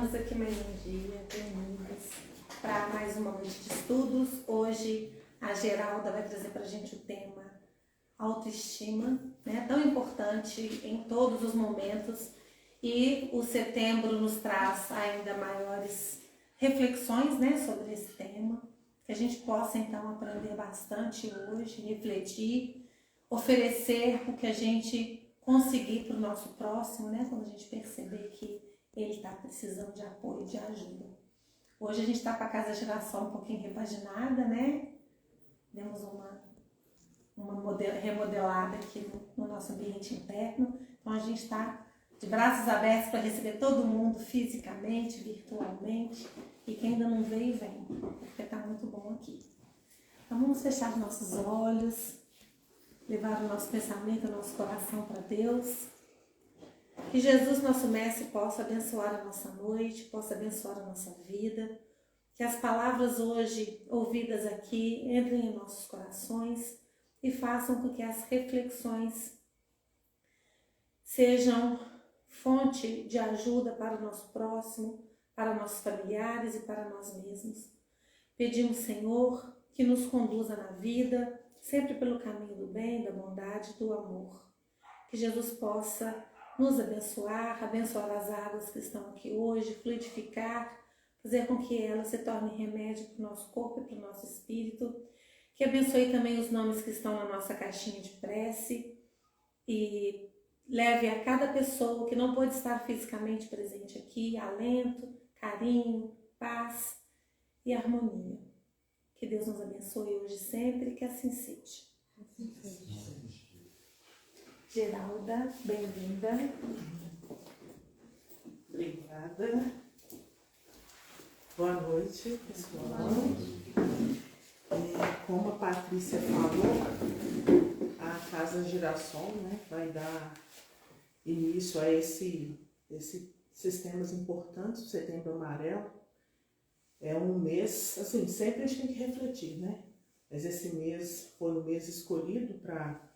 Estamos aqui mais um dia, reunidos, para mais uma noite de estudos. Hoje a Geralda vai trazer para a gente o tema autoestima, né? Tão importante em todos os momentos. E o setembro nos traz ainda maiores reflexões, né, sobre esse tema. Que a gente possa então aprender bastante hoje, refletir, oferecer o que a gente conseguir para o nosso próximo, né? Quando a gente perceber que ele está precisando de apoio, de ajuda. Hoje a gente está com a Casa Girassol um pouquinho repaginada, né? Demos uma remodelada aqui no nosso ambiente interno. Então a gente está de braços abertos para receber todo mundo fisicamente, virtualmente. E quem ainda não veio, vem, porque está muito bom aqui. Então vamos fechar os nossos olhos, levar o nosso pensamento, o nosso coração para Deus. Que Jesus, nosso Mestre, possa abençoar a nossa noite, possa abençoar a nossa vida. Que as palavras hoje ouvidas aqui entrem em nossos corações e façam com que as reflexões sejam fonte de ajuda para o nosso próximo, para nossos familiares e para nós mesmos. Pedimos, Senhor, que nos conduza na vida, sempre pelo caminho do bem, da bondade e do amor. Que Jesus possa nos abençoar, abençoar as águas que estão aqui hoje, fluidificar, fazer com que elas se tornem remédio para o nosso corpo e para o nosso espírito. Que abençoe também os nomes que estão na nossa caixinha de prece e leve a cada pessoa que não pôde estar fisicamente presente aqui alento, carinho, paz e harmonia. Que Deus nos abençoe hoje e sempre, que assim seja. Geralda, bem-vinda. Obrigada. Boa noite, pessoal. Como a Patrícia falou, a Casa Girassol, né, vai dar início a esses temas importantes. O Setembro Amarelo é um mês, assim, sempre a gente tem que refletir, né? Mas esse mês foi um mês escolhido para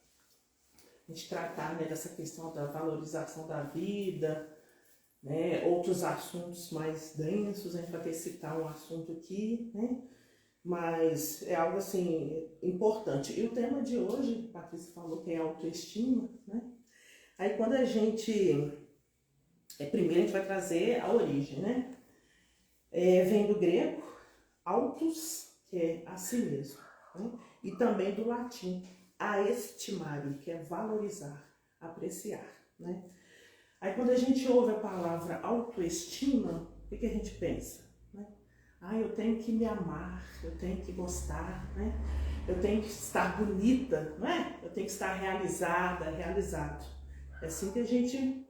a gente tratar, né, dessa questão da valorização da vida, né, outros assuntos mais densos. A gente vai ter que citar um assunto aqui, né, mas é algo assim importante. E o tema de hoje, a Patrícia falou que é autoestima, né? Aí quando a gente, primeiro a gente vai trazer a origem, né? Vem do grego, autos, que é a si mesmo, né? E também do latim, aestimare, que é valorizar, apreciar, né? Aí quando a gente ouve a palavra autoestima, o que a gente pensa? Né? Eu tenho que me amar, eu tenho que gostar, né? Eu tenho que estar bonita, não é? Eu tenho que estar realizada, realizado. É assim que a gente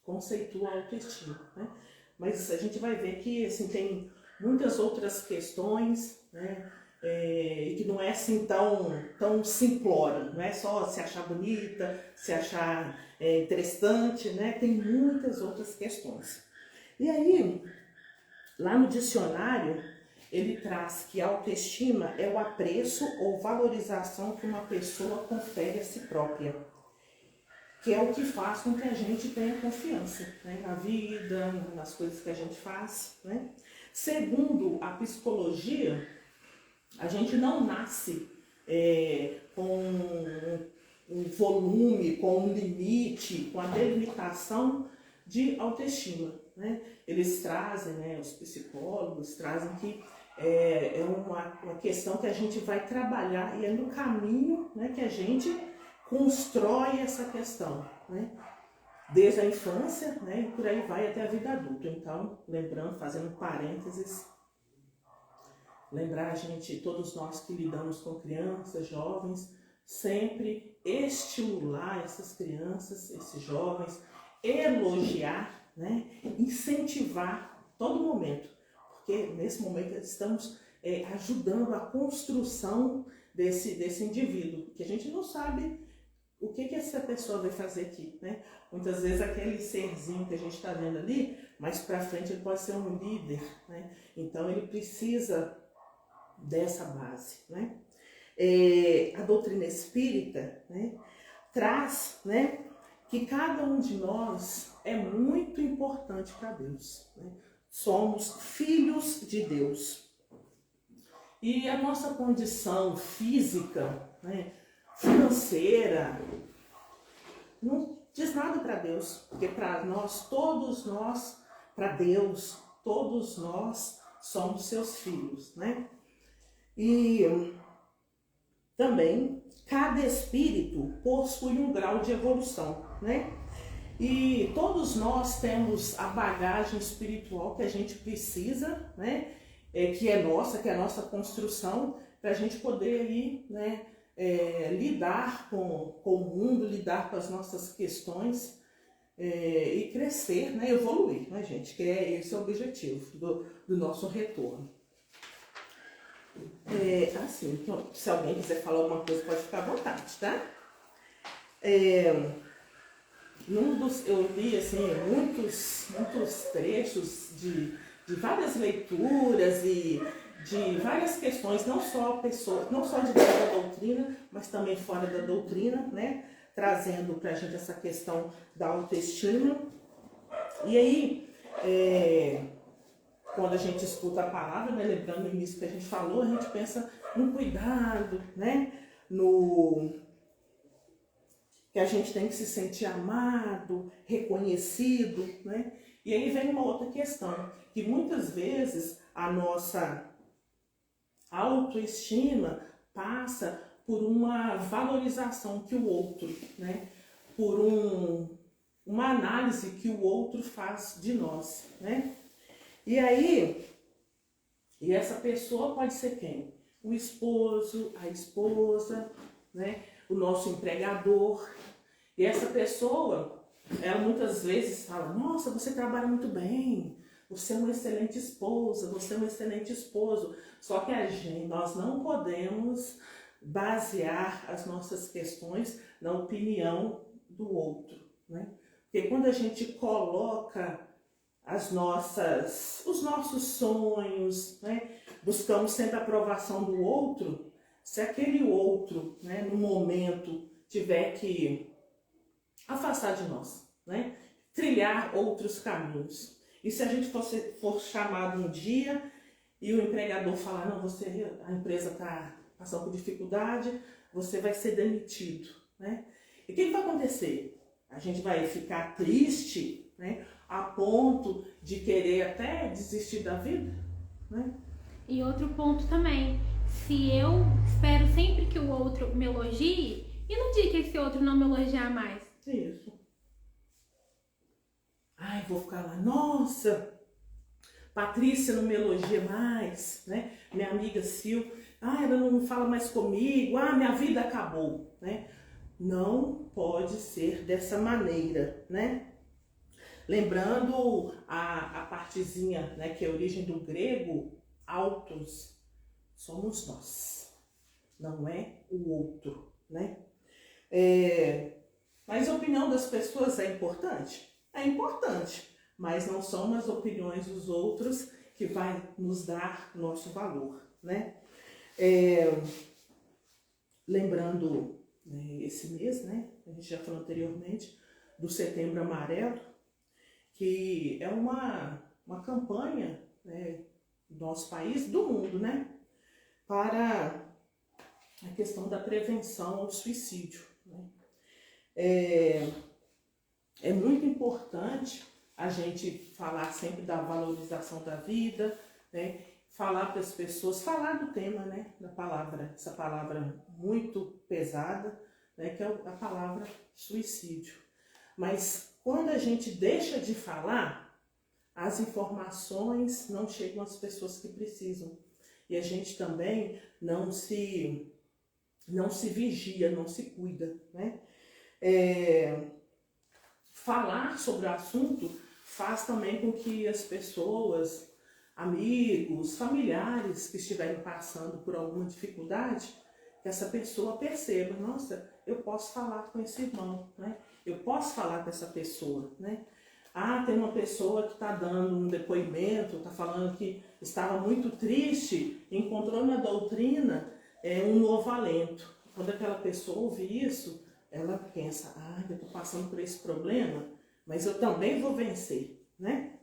conceitua a autoestima, né? Mas a gente vai ver que assim, tem muitas outras questões, né? E que não é assim tão simplório, não é só se achar bonita, se achar interessante, né? Tem muitas outras questões. E aí, lá no dicionário, ele traz que a autoestima é o apreço ou valorização que uma pessoa confere a si própria, que é o que faz com que a gente tenha confiança, né, na vida, nas coisas que a gente faz, né? Segundo a psicologia, a gente não nasce com um volume, com um limite, com a delimitação de autoestima, né? Eles trazem, né, os psicólogos trazem que é uma questão que a gente vai trabalhar e é no caminho, né, que a gente constrói essa questão, né? Desde a infância, né, e por aí vai até a vida adulta. Então, lembrando, fazendo parênteses, lembrar a gente, todos nós que lidamos com crianças, jovens, sempre estimular essas crianças, esses jovens, elogiar, né, incentivar todo momento, porque nesse momento estamos ajudando a construção desse indivíduo, que a gente não sabe o que essa pessoa vai fazer aqui, né? Muitas vezes aquele serzinho que a gente está vendo ali, mais para frente ele pode ser um líder, né? Então ele precisa dessa base, né? A doutrina espírita, né, traz, né, que cada um de nós é muito importante para Deus, né? Somos filhos de Deus. E a nossa condição física, né, financeira, não diz nada para Deus, porque para nós, todos nós, para Deus, todos nós somos seus filhos, né? E também cada espírito possui um grau de evolução, né? E todos nós temos a bagagem espiritual que a gente precisa, né? Que é a nossa construção, para a gente poder aí, né? Lidar com o mundo, lidar com as nossas questões e crescer, né? Evoluir, né, gente? Que é esse o objetivo do nosso retorno. Assim, então, se alguém quiser falar alguma coisa, pode ficar à vontade, tá? Eu li assim, muitos trechos de várias leituras e de várias questões, não só de dentro da doutrina, mas também fora da doutrina, né? Trazendo pra gente essa questão da autoestima. E aí, quando a gente escuta a palavra, né, lembrando no início que a gente falou, a gente pensa no cuidado, né? Que a gente tem que se sentir amado, reconhecido, né? E aí vem uma outra questão, que muitas vezes a nossa autoestima passa por uma valorização que o outro, né? Por uma análise que o outro faz de nós, né? E aí, essa pessoa pode ser quem? O esposo, a esposa, né? O nosso empregador. E essa pessoa, ela muitas vezes fala, nossa, você trabalha muito bem, você é uma excelente esposa, você é um excelente esposo. Só que nós não podemos basear as nossas questões na opinião do outro, né? Porque quando a gente coloca os nossos sonhos, né? Buscamos sempre a aprovação do outro, se aquele outro, né, no momento tiver que afastar de nós, né? Trilhar outros caminhos. E se a gente for chamado um dia e o empregador falar, não, a empresa está passando por dificuldade, você vai ser demitido, né? E o que vai acontecer? A gente vai ficar triste, né? A ponto de querer até desistir da vida, né? E outro ponto também, se eu espero sempre que o outro me elogie, e no dia que esse outro não me elogiar mais? Isso. Ai, vou ficar lá, nossa, Patrícia não me elogia mais, né? Minha amiga Sil, ela não fala mais comigo, minha vida acabou, né? Não pode ser dessa maneira, né? Lembrando a partezinha, né, que é a origem do grego, autos, somos nós, não é o outro, né? Mas a opinião das pessoas é importante? É importante, mas não são as opiniões dos outros que vai nos dar nosso valor, né? Lembrando, né, esse mês, né, a gente já falou anteriormente, do Setembro Amarelo, que é uma campanha, né, do nosso país, do mundo, né, para a questão da prevenção ao suicídio, né? É muito importante a gente falar sempre da valorização da vida, né? Falar para as pessoas, falar do tema, né? Da palavra, essa palavra muito pesada, né? Que é a palavra suicídio. Mas quando a gente deixa de falar, as informações não chegam às pessoas que precisam. E a gente também não se vigia, não se cuida, né? Falar sobre o assunto faz também com que as pessoas, amigos, familiares que estiverem passando por alguma dificuldade, que essa pessoa perceba, nossa, eu posso falar com esse irmão, né? Eu posso falar com essa pessoa, né? Tem uma pessoa que está dando um depoimento, está falando que estava muito triste, encontrou na doutrina um novo alento. Quando aquela pessoa ouve isso, ela pensa, eu estou passando por esse problema, mas eu também vou vencer, né?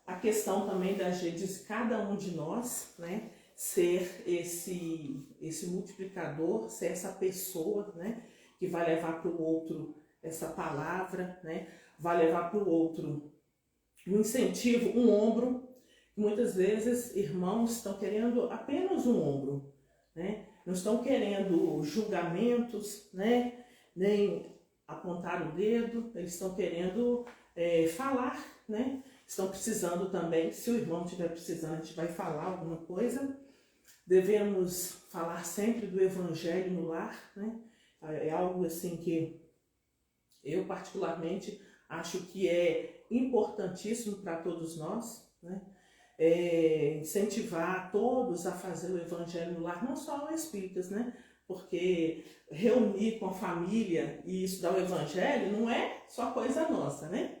A questão também da gente, de cada um de nós, né, ser esse multiplicador, ser essa pessoa, né, que vai levar para o outro essa palavra, né, vai levar para o outro um incentivo, um ombro. Muitas vezes irmãos estão querendo apenas um ombro, né, não estão querendo julgamentos, né, nem apontar o dedo, eles estão querendo falar, né? Estão precisando também, se o irmão estiver precisando, a gente vai falar alguma coisa. Devemos falar sempre do evangelho no lar, né? É algo assim que eu particularmente acho que é importantíssimo para todos nós, né? Incentivar todos a fazer o evangelho no lar, não só espíritas, né? Porque reunir com a família e estudar o evangelho não é só coisa nossa, né?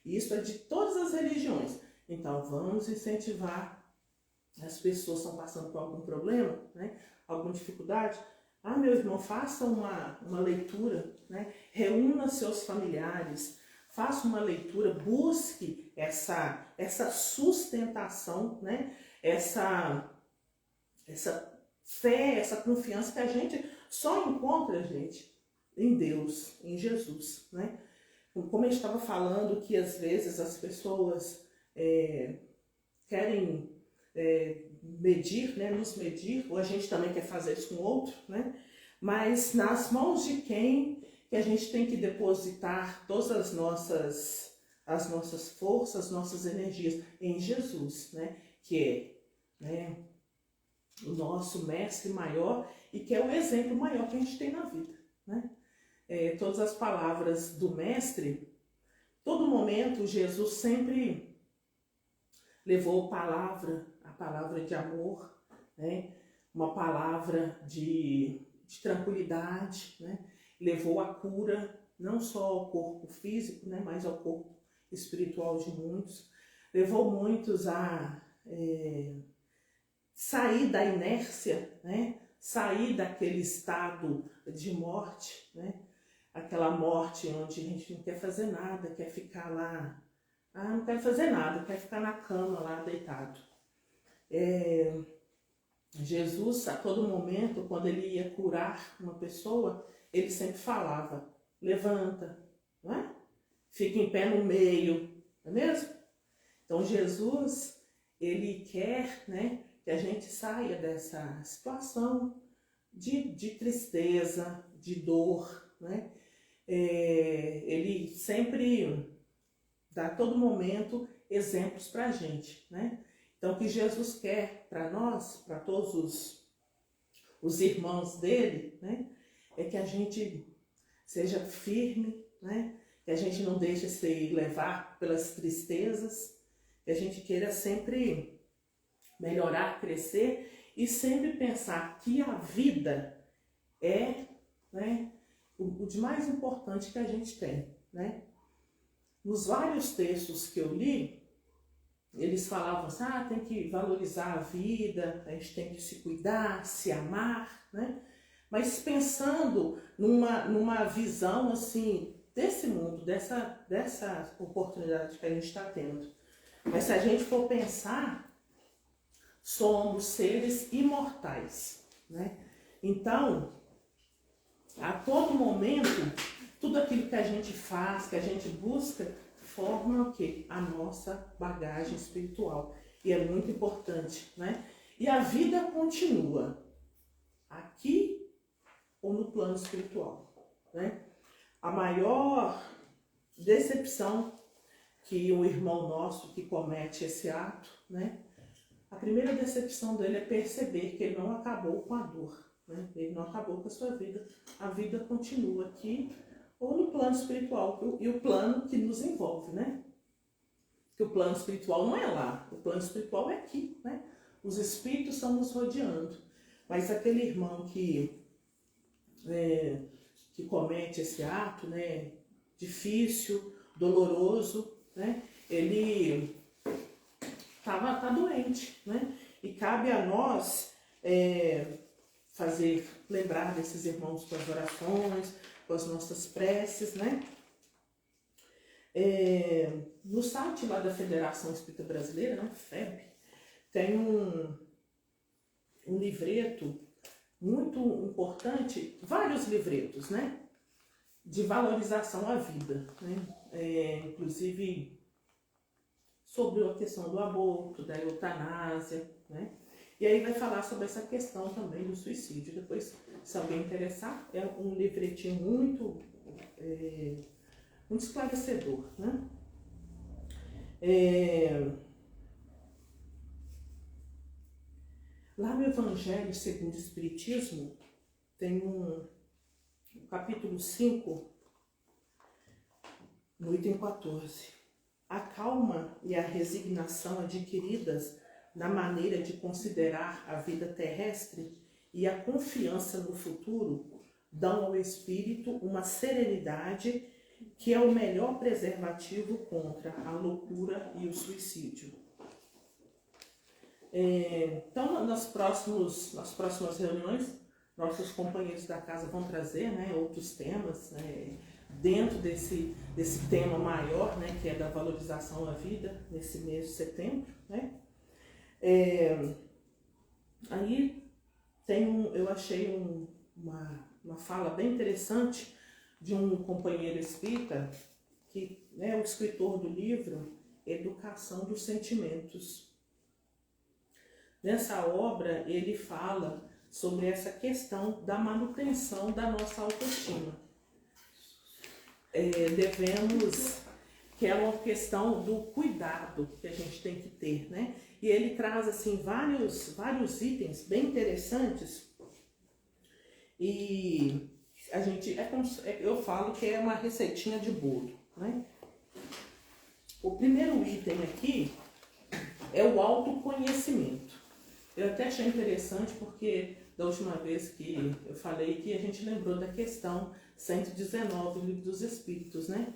Isso é de todas as religiões. Então, vamos incentivar as pessoas que estão passando por algum problema, né? Alguma dificuldade. Meu irmão, faça uma leitura, né? Reúna seus familiares, faça uma leitura, busque essa sustentação, né? Essa fé, essa confiança que a gente só encontra, gente, em Deus, em Jesus, né? Como a gente estava falando, que às vezes as pessoas querem medir, né, nos medir, ou a gente também quer fazer isso com o outro, né? Mas nas mãos de quem que a gente tem que depositar todas as nossas forças, nossas energias? Em Jesus, né? Que é, né, o nosso mestre maior e que é o exemplo maior que a gente tem na vida, né? Todas as palavras do mestre, todo momento Jesus sempre levou a palavra de amor, né? Uma palavra de tranquilidade, né? Levou a cura não só ao corpo físico, né? Mas ao corpo espiritual de muitos. Levou muitos a sair da inércia, né? Sair daquele estado de morte, né? Aquela morte onde a gente não quer fazer nada, quer ficar lá, não quer fazer nada, quer ficar na cama lá deitado. Jesus, a todo momento, quando ele ia curar uma pessoa, ele sempre falava, levanta, não é? Fica em pé no meio, não é mesmo? Então Jesus, ele quer, né, que a gente saia dessa situação de tristeza, de dor, né? Ele sempre dá a todo momento exemplos para a gente, né? Então, o que Jesus quer para nós, para todos os irmãos dele, né? É que a gente seja firme, né? Que a gente não deixe se levar pelas tristezas, que a gente queira sempre melhorar, crescer e sempre pensar que a vida é, né, o de mais importante que a gente tem, né? Nos vários textos que eu li, eles falavam assim, tem que valorizar a vida, a gente tem que se cuidar, se amar, né? Mas pensando numa visão assim, desse mundo, dessa oportunidade que a gente está tendo. Mas se a gente for pensar, somos seres imortais, né? Então, a todo momento, tudo aquilo que a gente faz, que a gente busca, forma o quê? A nossa bagagem espiritual. E é muito importante, né? E a vida continua aqui ou no plano espiritual, né? A maior decepção que um irmão nosso que comete esse ato, né? A primeira decepção dele é perceber que ele não acabou com a dor, né? Ele não acabou com a sua vida. A vida continua aqui ou no plano espiritual, e o plano que nos envolve, né? Que o plano espiritual não é lá, o plano espiritual é aqui, né? Os espíritos estão nos rodeando. Mas aquele irmão que comete esse ato, né? Difícil, doloroso, né? Ele tá doente, né? E cabe a nós lembrar desses irmãos com as orações, com as nossas preces, né? No site lá da Federação Espírita Brasileira, né, FEB, tem um livreto muito importante, vários livretos, né? De valorização à vida, né? Inclusive sobre a questão do aborto, da eutanásia, né? E aí vai falar sobre essa questão também do suicídio. Depois, se alguém interessar, é um livretinho muito esclarecedor, né? Lá no Evangelho segundo o Espiritismo, tem um capítulo 5, no item 14. A calma e a resignação adquiridas na maneira de considerar a vida terrestre e a confiança no futuro dão ao espírito uma serenidade que é o melhor preservativo contra a loucura e o suicídio. Então, nas próximas reuniões, nossos companheiros da casa vão trazer, né, outros temas dentro desse tema maior, né, que é da valorização à vida, nesse mês de setembro, né? Aí eu achei uma fala bem interessante de um companheiro espírita, que é o escritor do livro Educação dos Sentimentos. Nessa obra, ele fala sobre essa questão da manutenção da nossa autoestima. Que é uma questão do cuidado que a gente tem que ter, né? E ele traz, assim, vários itens bem interessantes. E eu falo que é uma receitinha de bolo, né? O primeiro item aqui é o autoconhecimento. Eu até achei interessante porque da última vez que eu falei que a gente lembrou da questão 119 do Livro dos Espíritos, né?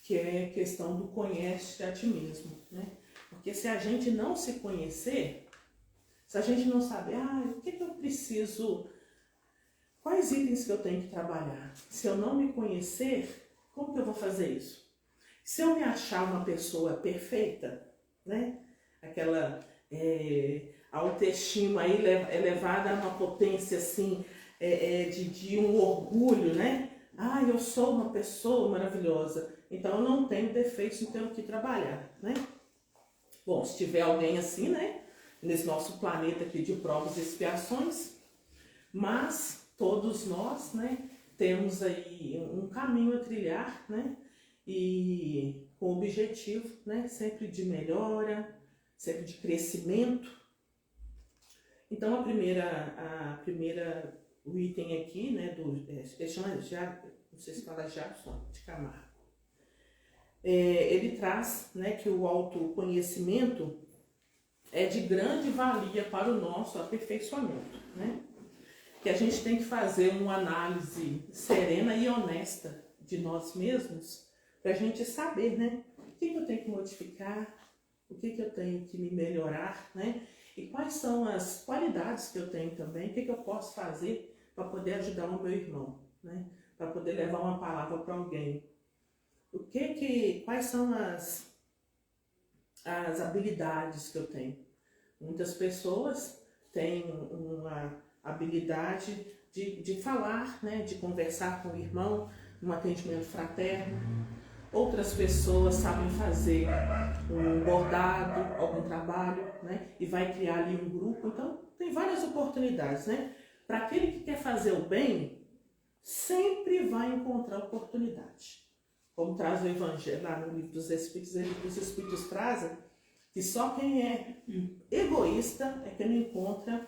Que é a questão do conhece a ti mesmo, né? Porque se a gente não se conhecer, se a gente não saber, o que eu preciso, quais itens que eu tenho que trabalhar, se eu não me conhecer, como que eu vou fazer isso? Se eu me achar uma pessoa perfeita, né? Aquela autoestima aí elevada a uma potência assim, de um orgulho, né? Eu sou uma pessoa maravilhosa, então eu não tenho defeitos, não tenho o que trabalhar, né? Bom, se tiver alguém assim, né? Nesse nosso planeta aqui de provas e expiações, mas todos nós, né? Temos aí um caminho a trilhar, né? E com o objetivo, né? Sempre de melhora, sempre de crescimento. Então o item aqui, né, ele chama não sei se fala Jackson de Camargo. Ele traz, né, que o autoconhecimento é de grande valia para o nosso aperfeiçoamento, né? Que a gente tem que fazer uma análise serena e honesta de nós mesmos para a gente saber, né, o que eu tenho que modificar, o que eu tenho que me melhorar, né? E quais são as qualidades que eu tenho também, o que eu posso fazer para poder ajudar o meu irmão, né? Para poder levar uma palavra para alguém. Quais são as habilidades que eu tenho? Muitas pessoas têm uma habilidade de falar, né? De conversar com o irmão, um atendimento fraterno. Outras pessoas sabem fazer um bordado, algum trabalho, né? E vai criar ali um grupo. Então, tem várias oportunidades, né? Para aquele que quer fazer o bem, sempre vai encontrar oportunidade. Como traz o Evangelho lá no Livro dos Espíritos, os Espíritos trazem que só quem é egoísta é que não encontra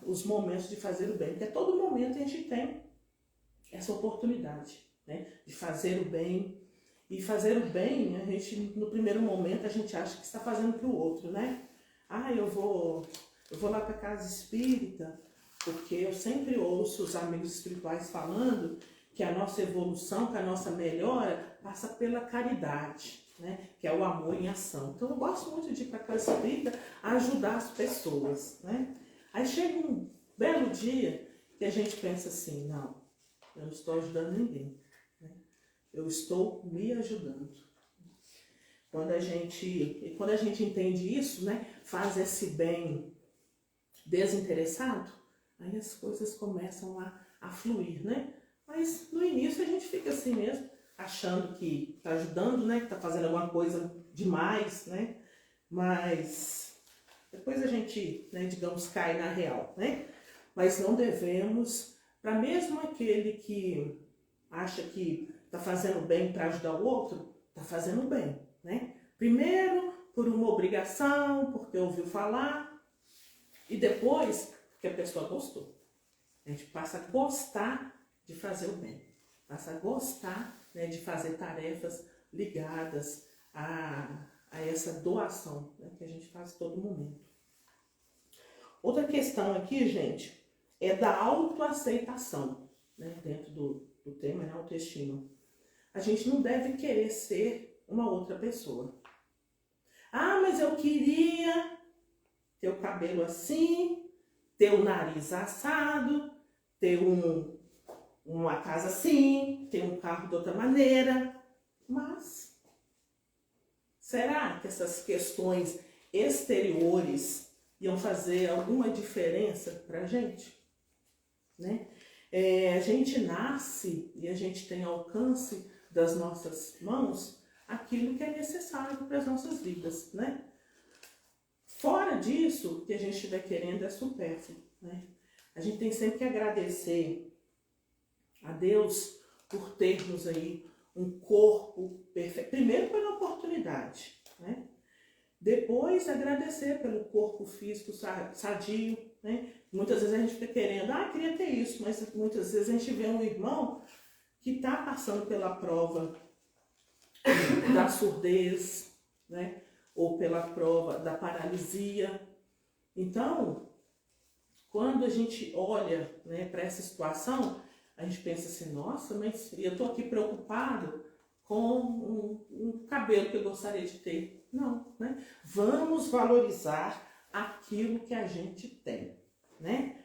os momentos de fazer o bem. Porque a todo momento a gente tem essa oportunidade, né? De fazer o bem. E fazer o bem, a gente, no primeiro momento, a gente acha que está fazendo para o outro, né? Eu vou lá para a casa espírita, porque eu sempre ouço os amigos espirituais falando que a nossa evolução, que a nossa melhora passa pela caridade, né? Que é o amor em ação. Então eu gosto muito de ir para a casa espírita ajudar as pessoas, né? Aí chega belo dia que a gente pensa assim, não, eu não estou ajudando ninguém, né? Eu estou me ajudando. Quando a gente entende isso, né, faz esse bem desinteressado, aí as coisas começam a fluir, né? Mas no início a gente fica assim mesmo, achando que está ajudando, né, que está fazendo alguma coisa demais, né? Mas depois a gente, né, digamos, cai na real, né? Mas não devemos, para mesmo aquele que acha que está fazendo bem para ajudar o outro, está fazendo bem, né? Primeiro, por uma obrigação, porque ouviu falar, e depois, porque a pessoa gostou. A gente passa a gostar de fazer o bem, passa a gostar, né, de fazer tarefas ligadas a essa doação, né, que a gente faz todo momento. Outra questão aqui, gente, é da autoaceitação, né, dentro do tema, né, autoestima. A gente não deve querer ser uma outra pessoa. Ah, mas eu queria ter o cabelo assim, ter o nariz assado, ter uma casa assim, ter um carro de outra maneira. Mas será que essas questões exteriores iam fazer alguma diferença para a gente? Né? A gente nasce e a gente tem alcance das nossas mãos aquilo que é necessário para as nossas vidas, né? Fora disso, o que a gente estiver querendo é supérfluo, né? A gente tem sempre que agradecer a Deus por termos aí um corpo perfeito. Primeiro pela oportunidade, né? Depois agradecer pelo corpo físico sadio, né? Muitas vezes a gente fica querendo, queria ter isso, mas muitas vezes a gente vê um irmão que está passando pela prova da surdez, né? Ou pela prova da paralisia. Então, quando a gente olha, né, para essa situação, a gente pensa assim, nossa, mas eu estou aqui preocupado com um cabelo que eu gostaria de ter. Não, né? Vamos valorizar aquilo que a gente tem, né?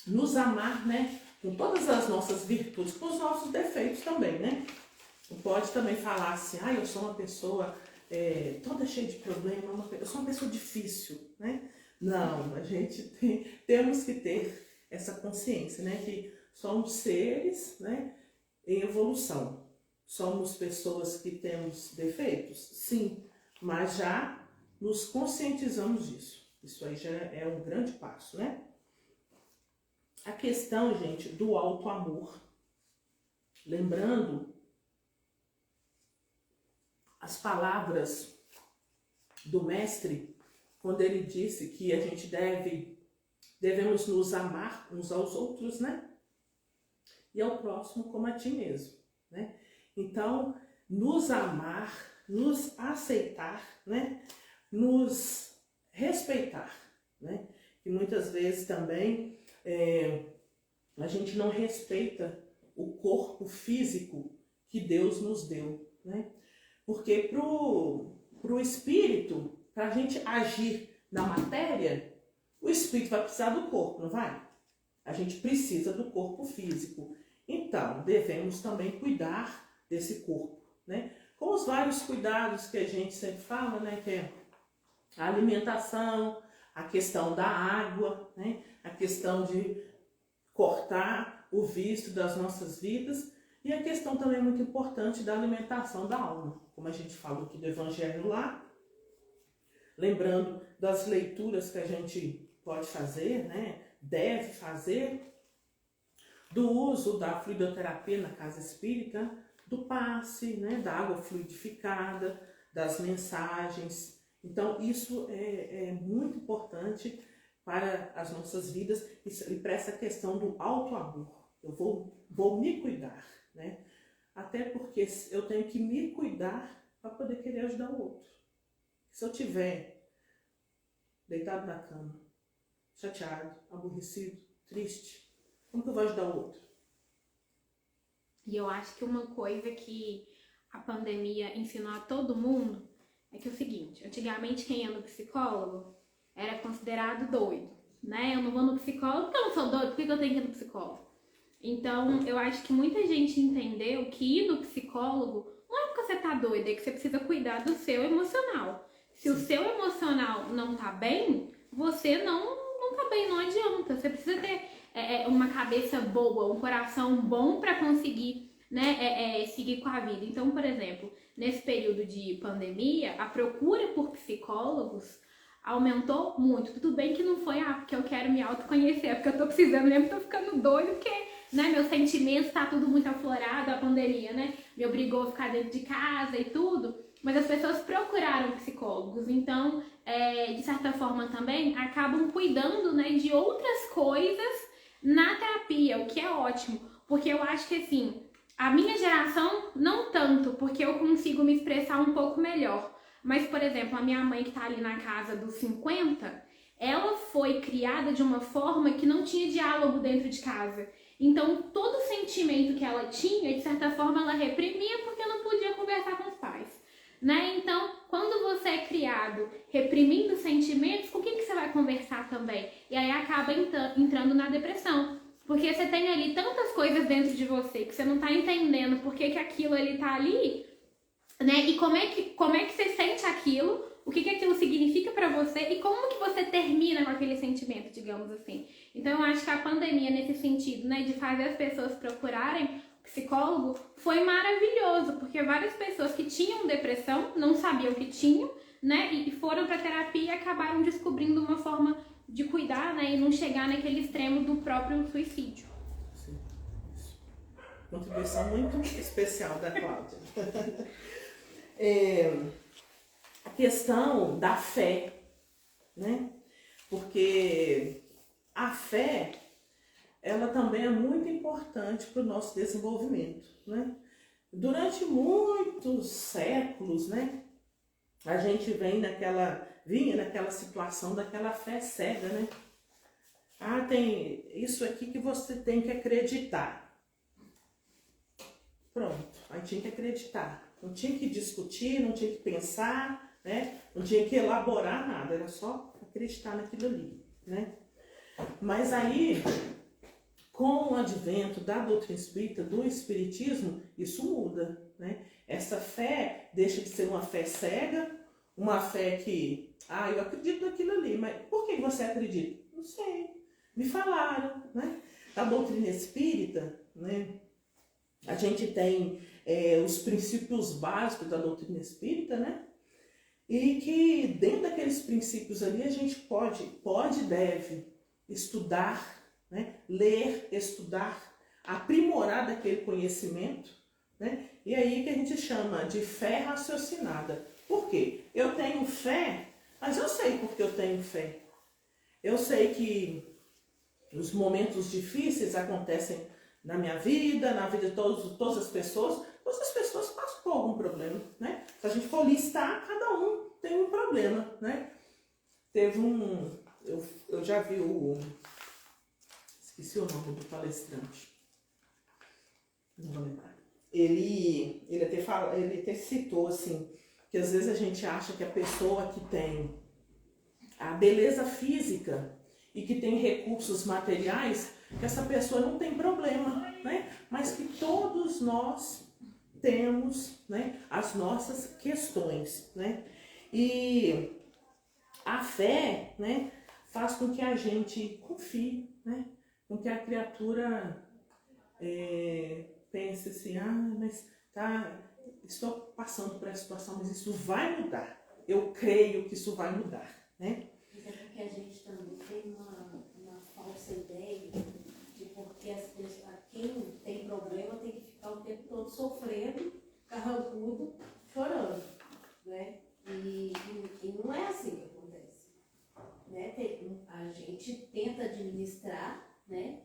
Nos amar, né, com todas as nossas virtudes, com os nossos defeitos também, né? Não pode também falar assim, eu sou uma pessoa toda cheia de problemas, eu sou uma pessoa difícil, né? Não, a gente temos que ter essa consciência, né, que somos seres, né, em evolução. Somos pessoas que temos defeitos? Sim, mas já nos conscientizamos disso. Isso aí já é um grande passo, né? A questão, gente, do auto-amor. Lembrando as palavras do mestre, quando ele disse que a gente devemos nos amar uns aos outros, né? E ao próximo como a ti mesmo, né? Então, nos amar, nos aceitar, né? Nos respeitar, né? E muitas vezes também a gente não respeita o corpo físico que Deus nos deu, né? Porque pro espírito, para a gente agir na matéria, o espírito vai precisar do corpo, não vai? A gente precisa do corpo físico. Então, devemos também cuidar desse corpo, né? Com os vários cuidados que a gente sempre fala, né? Que é a alimentação, a questão da água, né? A questão de cortar o vício das nossas vidas e a questão também muito importante da alimentação da alma, como a gente falou aqui do Evangelho lá, lembrando das leituras que a gente pode fazer, né? Deve fazer, do uso da fluidoterapia na casa espírita, do passe, né? Da água fluidificada, das mensagens. Então, isso é muito importante para as nossas vidas e para essa questão do auto-amor. Eu vou me cuidar, né? Até porque eu tenho que me cuidar para poder querer ajudar o outro. Se eu estiver deitado na cama, chateado, aborrecido, triste, como que eu vou ajudar o outro? E eu acho que uma coisa que a pandemia ensinou a todo mundo é que é o seguinte, antigamente quem ia no psicólogo era considerado doido. né? Eu não vou no psicólogo porque eu não sou doida, por que eu tenho que ir no psicólogo? Então, eu acho que muita gente entendeu que ir no psicólogo não é porque você tá doida, é que você precisa cuidar do seu emocional. Se o seu emocional não tá bem, você não tá bem, não adianta. Você precisa ter uma cabeça boa, um coração bom para conseguir, né, seguir com a vida. Então, por exemplo, nesse período de pandemia, a procura por psicólogos aumentou muito. Tudo bem que não foi porque eu quero me autoconhecer, é porque eu tô precisando mesmo, tô ficando doido, porque, né, meus sentimentos tá tudo muito aflorado, a pandemia, né, me obrigou a ficar dentro de casa e tudo, mas as pessoas procuraram psicólogos, então, de certa forma também, acabam cuidando, né, de outras coisas na terapia, o que é ótimo, porque eu acho que, assim, a minha geração, não tanto, porque eu consigo me expressar um pouco melhor. Mas, por exemplo, a minha mãe que tá ali na casa dos 50, ela foi criada de uma forma que não tinha diálogo dentro de casa. Então, todo sentimento que ela tinha, de certa forma, ela reprimia porque não podia conversar com os pais, né? Então, quando você é criado reprimindo sentimentos, com quem que você vai conversar também? E aí acaba entrando na depressão. Porque você tem ali tantas coisas dentro de você que você não tá entendendo por que aquilo ali tá ali, né? E como é que você sente aquilo, o que aquilo significa pra você e como que você termina com aquele sentimento, digamos assim. Então eu acho que a pandemia nesse sentido, né, de fazer as pessoas procurarem psicólogo foi maravilhoso, porque várias pessoas que tinham depressão não sabiam que tinham, né, e foram pra terapia e acabaram descobrindo uma forma de cuidar, né, e não chegar naquele extremo do próprio suicídio. Sim. Contribuição muito especial da Cláudia. A questão da fé, né? Porque a fé, ela também é muito importante para o nosso desenvolvimento, né? Durante muitos séculos, né? A gente vinha naquela situação daquela fé cega, né? Tem isso aqui que você tem que acreditar. Pronto, aí tinha que acreditar. Não tinha que discutir, não tinha que pensar, né? Não tinha que elaborar nada, era só acreditar naquilo ali, né? Mas aí, com o advento da doutrina espírita, do espiritismo, isso muda, né? Essa fé deixa de ser uma fé cega, uma fé que, eu acredito naquilo ali, mas por que você acredita? Não sei, me falaram, né? Da doutrina espírita, né? A gente tem os princípios básicos da doutrina espírita, né? E que dentro daqueles princípios ali a gente pode e deve estudar, né? Ler, estudar, aprimorar daquele conhecimento, né? E aí que a gente chama de fé raciocinada. Por quê? Eu tenho fé, mas eu sei por que eu tenho fé. Eu sei que os momentos difíceis acontecem na minha vida, na vida de todas as pessoas passam por algum problema, né? Se a gente for listar, cada um tem um problema, né? Teve eu já vi esqueci o nome do palestrante, não vou lembrar. Ele até citou assim, que às vezes a gente acha que a pessoa que tem a beleza física e que tem recursos materiais, que essa pessoa não tem problema, né? Mas que todos nós temos, né, as nossas questões, né? E a fé, né, faz com que a gente confie, né? Com que a criatura pense assim, mas estou passando por essa situação, mas isso vai mudar. Eu creio que isso vai mudar, né? Mas é porque a gente também tem uma falsa ideia de porque quem tem problema tem que ficar o tempo todo sofrendo, carrancudo, chorando, né? E não é assim que acontece, né? A gente tenta administrar, né?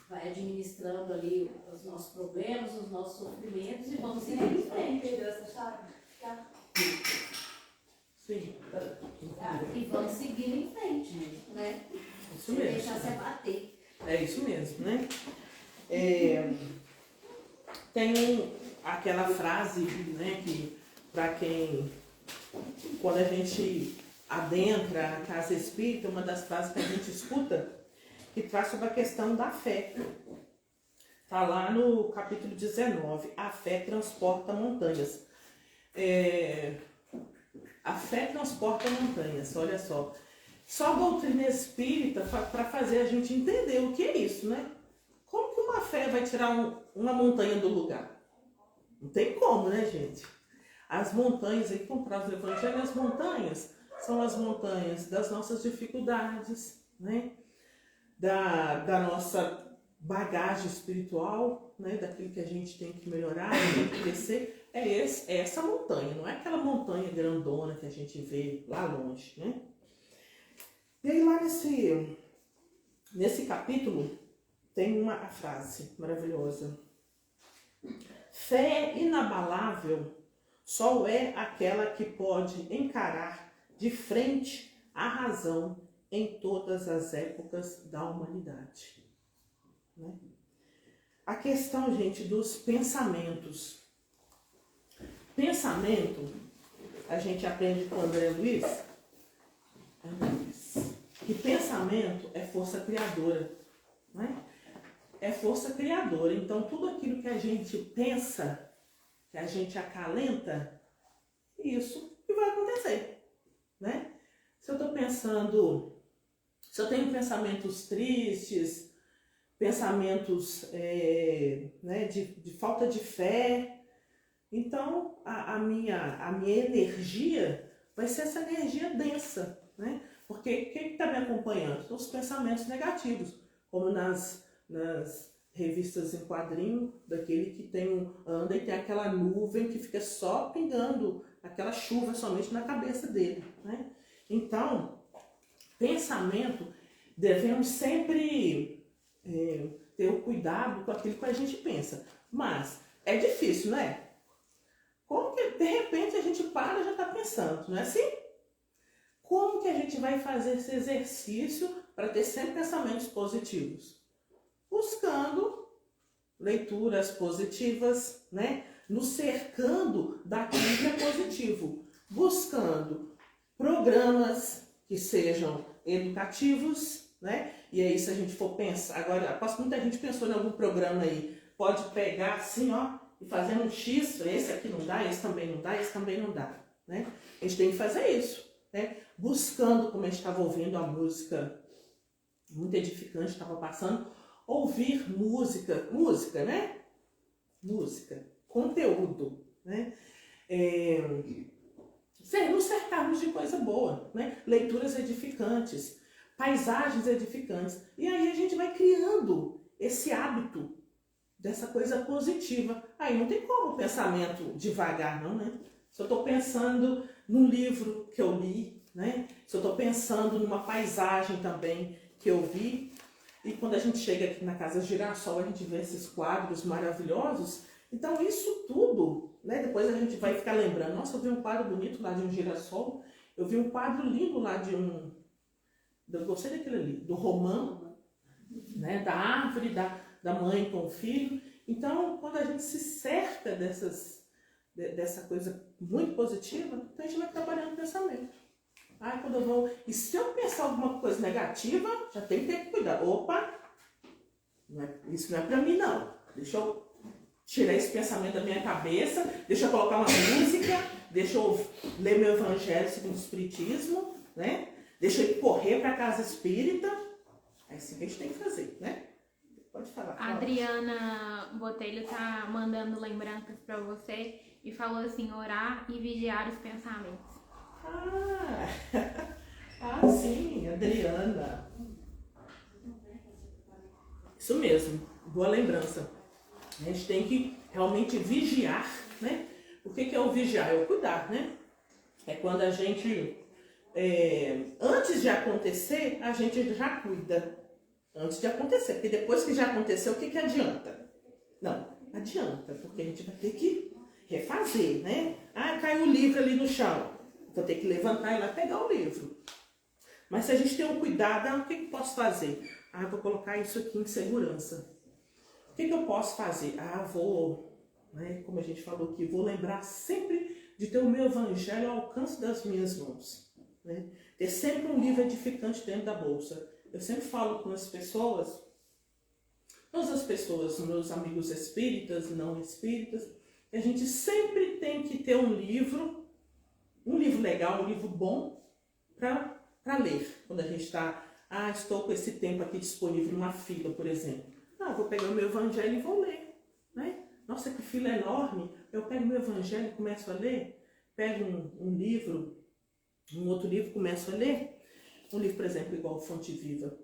Vai administrando ali os nossos problemas, os nossos sofrimentos e vamos seguir em frente. Sim. E vamos seguir em frente, né? Isso mesmo. Deixar se abater. É isso mesmo, né? Tem aquela frase, né, que para quem, quando a gente adentra a casa espírita, uma das frases que a gente escuta, que traz sobre a questão da fé. Está lá no capítulo 19, a fé transporta montanhas. A fé transporta montanhas, olha só. Só a doutrina espírita para fazer a gente entender o que é isso, né? Como que uma fé vai tirar uma montanha do lugar? Não tem como, né, gente? As montanhas, aí comprar os evangelhos, as montanhas são as montanhas das nossas dificuldades, né? Da nossa bagagem espiritual, né? Daquilo que a gente tem que melhorar, tem que crescer. É essa montanha, não é aquela montanha grandona que a gente vê lá longe, né? E aí lá nesse capítulo tem uma frase maravilhosa. Fé inabalável só é aquela que pode encarar de frente a razão em todas as épocas da humanidade. Né? A questão, gente, dos pensamentos. Pensamento, a gente aprende com o André Luiz, que pensamento é força criadora. Né? É força criadora. Então, tudo aquilo que a gente pensa, que a gente acalenta, isso que vai acontecer, né? Se eu estou pensando, se eu tenho pensamentos tristes, pensamentos né, de falta de fé, então a minha energia vai ser essa energia densa, né? Porque o que está me acompanhando? São os pensamentos negativos, como nas revistas em quadrinho, daquele que anda e tem aquela nuvem que fica só pingando aquela chuva somente na cabeça dele, né? Então, pensamento, devemos sempre ter o cuidado com aquilo que a gente pensa. Mas é difícil, né? Como que de repente a gente para e já está pensando, não é assim? Como que a gente vai fazer esse exercício para ter sempre pensamentos positivos? Buscando leituras positivas, né? Nos cercando daquilo que é positivo. Buscando programas que sejam educativos, né? E aí, se a gente for pensar, agora, aposto que muita gente pensou em algum programa aí, pode pegar assim, ó, e fazer um X, esse aqui não dá, esse também não dá, esse também não dá, né? A gente tem que fazer isso, né? Buscando, como a gente estava ouvindo a música muito edificante, estava passando, ouvir música, né? Música, conteúdo, né? Nos cercarmos de coisa boa, né? Leituras edificantes, paisagens edificantes. E aí a gente vai criando esse hábito dessa coisa positiva. Aí não tem como pensamento devagar, não, né? Se eu estou pensando num livro que eu li, né? Se eu estou pensando numa paisagem também que eu vi, e quando a gente chega aqui na Casa Girassol, a gente vê esses quadros maravilhosos. Então isso tudo, né? Depois a gente vai ficar lembrando, nossa, eu vi um quadro bonito lá de um girassol, eu vi um quadro lindo lá eu gostei daquele ali, do romã, né? Da árvore, da mãe com o filho. Então, quando a gente se cerca dessa coisa muito positiva, então a gente vai trabalhando o pensamento. Quando eu vou... E se eu pensar alguma coisa negativa, já tem que ter cuidado. Opa, isso não é pra mim, não. Deixa eu tirar esse pensamento da minha cabeça, deixa eu colocar uma música, deixa eu ler meu evangelho segundo o espiritismo, né? Deixa eu correr pra casa espírita. É assim que a gente tem que fazer, né? Pode falar. A Adriana Botelho tá mandando lembranças pra você e falou assim, orar e vigiar os pensamentos. Sim, Adriana. Isso mesmo, boa lembrança. A gente tem que realmente vigiar, né? O que é o vigiar? É o cuidar, né? É quando a gente, antes de acontecer, a gente já cuida. Antes de acontecer, porque depois que já aconteceu, o que adianta? Não, adianta, porque a gente vai ter que refazer, né? Caiu o livro ali no chão. Vou ter que levantar e ir lá pegar o livro. Mas se a gente tem um cuidado, o que eu posso fazer? Vou colocar isso aqui em segurança. O que eu posso fazer? Vou, né, como a gente falou aqui, vou lembrar sempre de ter o meu evangelho ao alcance das minhas mãos. Né? ter sempre um livro edificante dentro da bolsa. Eu sempre falo com as pessoas, todas as pessoas, meus amigos espíritas e não espíritas, que a gente sempre tem que ter um livro legal, um livro bom para ler. Quando a gente está, estou com esse tempo aqui disponível numa fila, por exemplo. Vou pegar o meu evangelho e vou ler, né? Nossa, que fila enorme. Eu pego meu evangelho e começo a ler. Pego um livro, um outro livro, começo a ler. Um livro, por exemplo, igual Fonte Viva.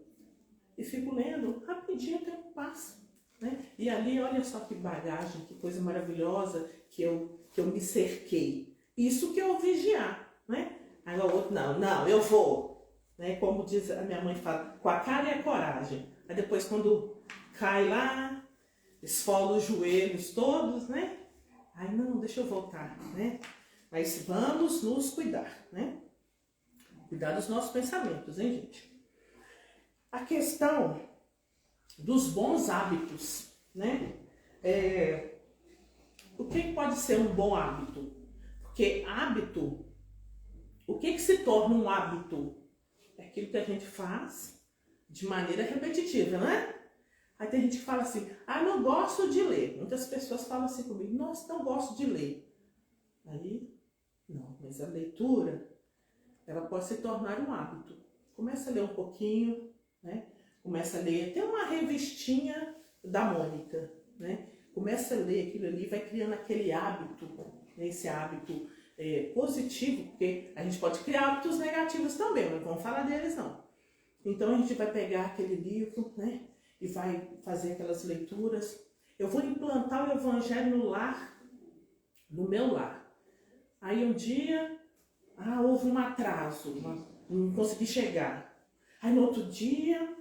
E fico lendo, rapidinho o tempo passa, né? E ali, olha só que bagagem, que coisa maravilhosa que eu me cerquei. Isso que é o vigiar, né? Aí o outro, não, eu vou. Né? Como diz a minha mãe, fala, com a cara e a coragem. Aí depois quando cai lá, esfola os joelhos todos, né? Aí não, deixa eu voltar, né? Mas vamos nos cuidar, né? Cuidar dos nossos pensamentos, hein, gente? A questão dos bons hábitos, né? O que pode ser um bom hábito? Porque hábito, o que se torna um hábito? É aquilo que a gente faz de maneira repetitiva, né? Aí tem gente que fala assim, não gosto de ler. Muitas pessoas falam assim comigo, nossa, não gosto de ler. Aí, não, mas a leitura, ela pode se tornar um hábito. Começa a ler um pouquinho, né? Começa a ler, tem uma revistinha da Mônica, né? Começa a ler aquilo ali, vai criando aquele hábito, né? Esse hábito positivo, porque a gente pode criar hábitos negativos também, mas não vamos falar deles não. Então a gente vai pegar aquele livro, né? E vai fazer aquelas leituras. Eu vou implantar o evangelho no lar, no meu lar. Aí um dia, houve um atraso, não consegui chegar. Aí no outro dia,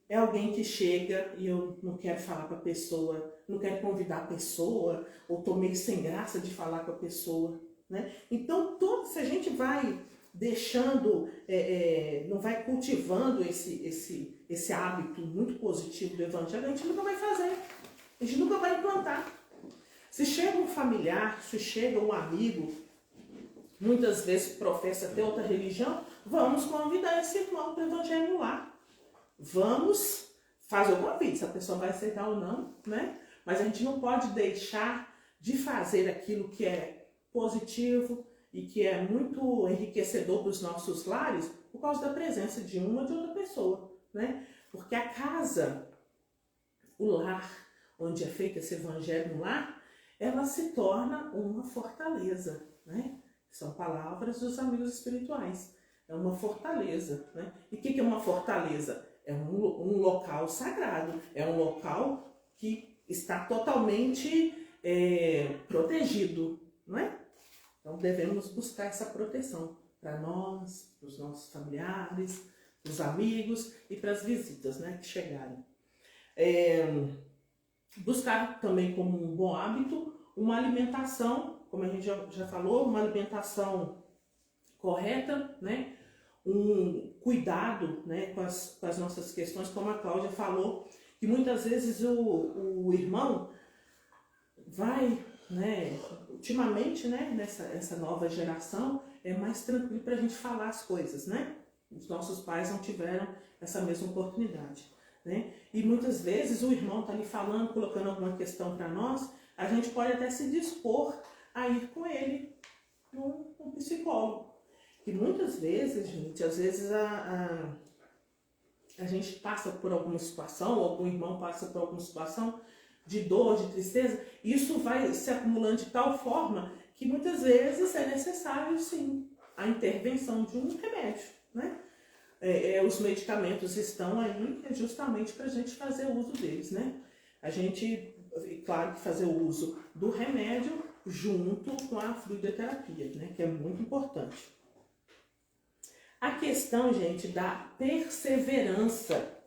é alguém que chega e eu não quero falar com a pessoa, não quero convidar a pessoa, ou tô meio sem graça de falar com a pessoa, né? Então, se a gente vai deixando, não vai cultivando esse hábito muito positivo do evangelho, a gente nunca vai fazer, a gente nunca vai implantar. Se chega um familiar, se chega um amigo, muitas vezes professa ter outra religião, vamos convidar esse irmão para o evangelho lá. Vamos fazer o convite, se a pessoa vai aceitar ou não, né? Mas a gente não pode deixar de fazer aquilo que é positivo e que é muito enriquecedor para os nossos lares por causa da presença de uma ou de outra pessoa, né? Porque a casa, o lar, onde é feito esse evangelho no lar, ela se torna uma fortaleza, né? São palavras dos amigos espirituais. É uma fortaleza, né? E o que é uma fortaleza? É um local sagrado, é um local que está totalmente protegido, não é? Então devemos buscar essa proteção para nós, para os nossos familiares, para os amigos e para as visitas, né, que chegarem. Buscar também como um bom hábito uma alimentação, como a gente já falou, uma alimentação correta, né? Um cuidado, né, com as nossas questões, como a Cláudia falou, que muitas vezes o irmão vai, né, ultimamente, né, essa nova geração, é mais tranquilo para a gente falar as coisas, né? Os nossos pais não tiveram essa mesma oportunidade, né? E muitas vezes o irmão está ali falando, colocando alguma questão para nós, a gente pode até se dispor a ir com ele num psicólogo. E muitas vezes, gente, às vezes a gente passa por alguma situação, ou algum irmão passa por alguma situação de dor, de tristeza, e isso vai se acumulando de tal forma que muitas vezes é necessário, sim, a intervenção de um remédio, né? Os medicamentos estão aí justamente para a gente fazer uso deles, né? A gente, claro que fazer o uso do remédio junto com a fluidoterapia, né? Que é muito importante. A questão, gente, da perseverança.